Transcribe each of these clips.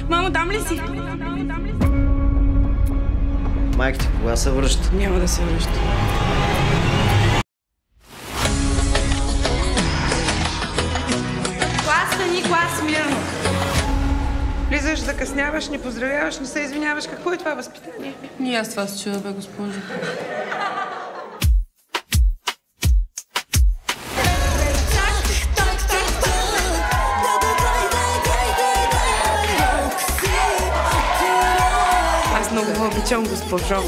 Мамо, там ли си? Майка ти кога се връща? Няма да се връща. Клас, мирно. Влизаш, закъсняваш, не поздравяваш, не се извиняваш. Какво е това възпитание? И аз това се чуда, бе, госпожо. Аз много ви обичам, госпожо.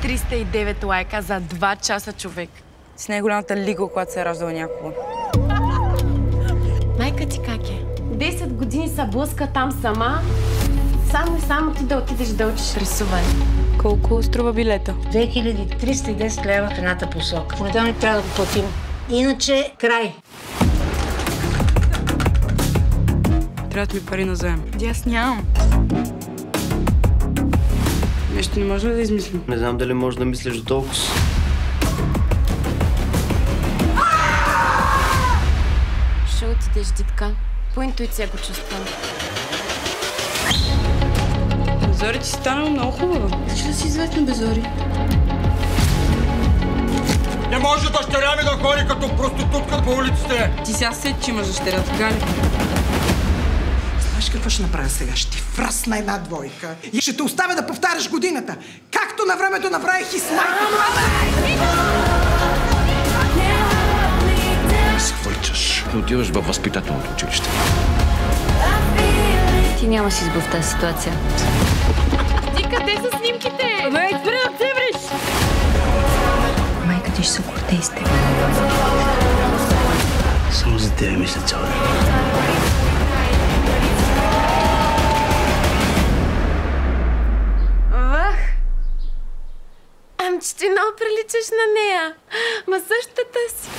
309 лайка за 2 часа, човек. С най-голямата лига, която се е раждала някога. Майка ти как е? 10 години се блъска там сама. Само и само ти да отидеш да учиш рисуване. Колко струва билета? 2310 лева в едната посока. Понеделник трябва да го платим. Иначе край. Трябват ми пари на заем. Аз нямам. Нещо не може да измислим. Не знам дали можеш да мислиш до толкова. Ще отидеш, Дитка. По интуиция го чувствам. Зори, ти си станала много хубава. Ще да си известна, бе, Зори. Не може дъщеря ми да ходи като проститутка по улиците! Ти сега сети, че имаш дъщеря, така ли? Знаеш какво ще направя сега? Ще ти фрасна една двойка и ще те оставя да повтаряш годината, както на времето направих и с майка. Свърчаш и отиваш във възпитателното училище. Ти нямаш избор в тази ситуация. Ти къде са снимките? Бе, спри да цевриш! Майка ти ще се гордее с теб. Само за тебе мисля цял ден. Вах! Ам, че ти много приличаш на нея. Ма същата си.